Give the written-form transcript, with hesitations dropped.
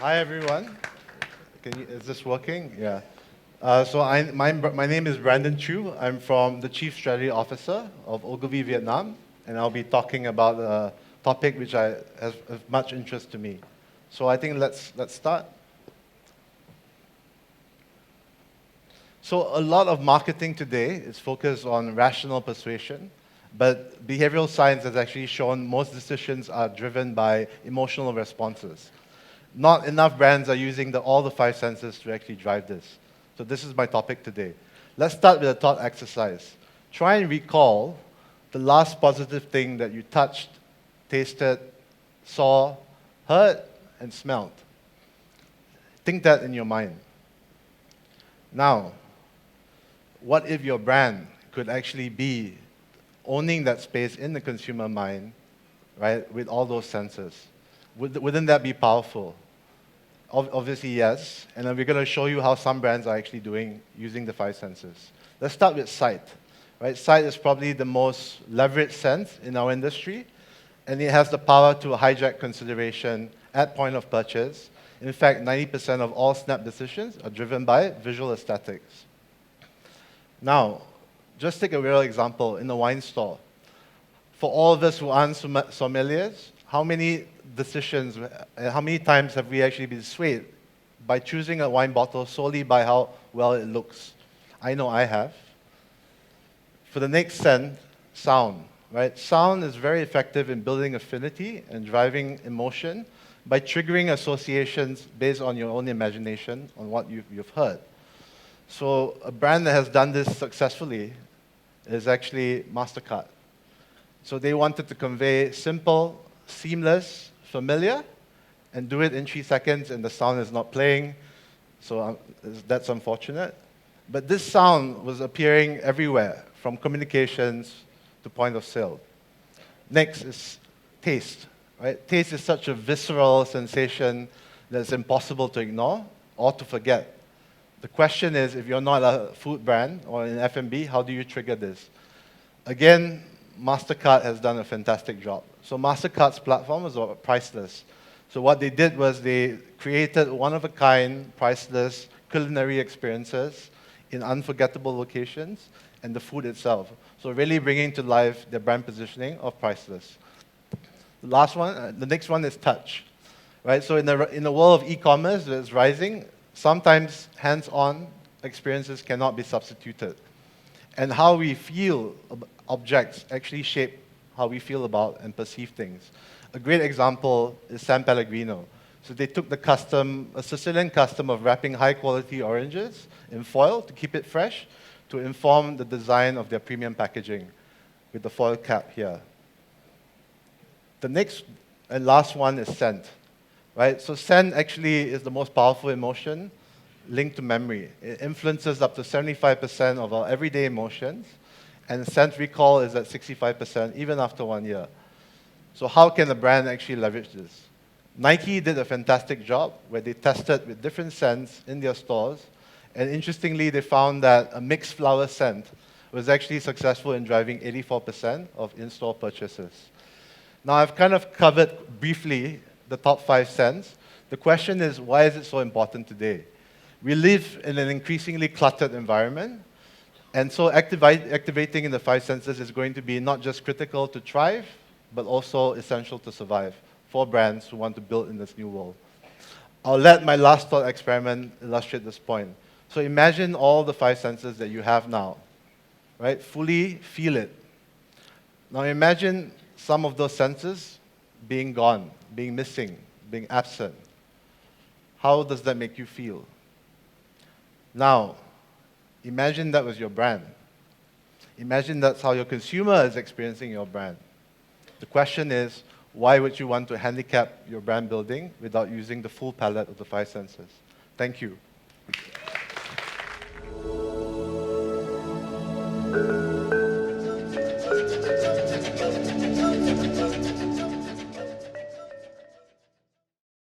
Hi everyone. Is this working? Yeah. My name is Brandon Chu. I'm from the Chief Strategy Officer of Ogilvy Vietnam, and I'll be talking about a topic which has of much interest to me. So I think let's start. So a lot of marketing today is focused on rational persuasion, but behavioral science has actually shown most decisions are driven by emotional responses. Not enough brands are using all the five senses to actually drive this. So this is my topic today. Let's start with a thought exercise. Try and recall the last positive thing that you touched, tasted, saw, heard, and smelled. Think that in your mind. Now, what if your brand could actually be owning that space in the consumer mind, right, with all those senses? Wouldn't that be powerful? Obviously, yes. And then we're going to show you how some brands are actually using the five senses. Let's start with sight. Right? Sight is probably the most leveraged sense in our industry, and it has the power to hijack consideration at point of purchase. In fact, 90% of all Snap decisions are driven by visual aesthetics. Now, just take a real example in a wine store. For all of us who aren't sommeliers, how many decisions, how many times have we actually been swayed by choosing a wine bottle solely by how well it looks? I know I have. For the next sense, sound. Right? Sound is very effective in building affinity and driving emotion by triggering associations based on your own imagination on what you've heard. So a brand that has done this successfully is actually MasterCard. So they wanted to convey simple, seamless, familiar, and do it in 3 seconds, and the sound is not playing. So that's unfortunate. But this sound was appearing everywhere, from communications to point of sale. Next is taste. Right? Taste is such a visceral sensation that it's impossible to ignore or to forget. The question is, if you're not a food brand or an F&B, how do you trigger this? Again, MasterCard has done a fantastic job. So MasterCard's platform was priceless. So what they did was they created one-of-a-kind, priceless culinary experiences in unforgettable locations and the food itself. So really bringing to life the brand positioning of priceless. The next one is touch. Right? So in the world of e-commerce that's rising, sometimes hands-on experiences cannot be substituted. And how we feel objects actually shape how we feel about and perceive things. A great example is San Pellegrino. So they took a Sicilian custom of wrapping high-quality oranges in foil to keep it fresh, to inform the design of their premium packaging with the foil cap here. The next and last one is scent. Right? So scent actually is the most powerful emotion linked to memory. It influences up to 75% of our everyday emotions, and scent recall is at 65% even after 1 year. So how can a brand actually leverage this? Nike did a fantastic job where they tested with different scents in their stores, and interestingly, they found that a mixed flower scent was actually successful in driving 84% of in-store purchases. Now, I've kind of covered briefly the top 5 scents. The question is, why is it so important today? We live in an increasingly cluttered environment, and so activating in the 5 senses is going to be not just critical to thrive, but also essential to survive for brands who want to build in this new world. I'll let my last thought experiment illustrate this point. So imagine all the 5 senses that you have now, right? Fully feel it. Now imagine some of those senses being gone, being missing, being absent. How does that make you feel? Now, imagine that was your brand. Imagine that's how your consumer is experiencing your brand. The question is, why would you want to handicap your brand building without using the full palette of the 5 senses? Thank you.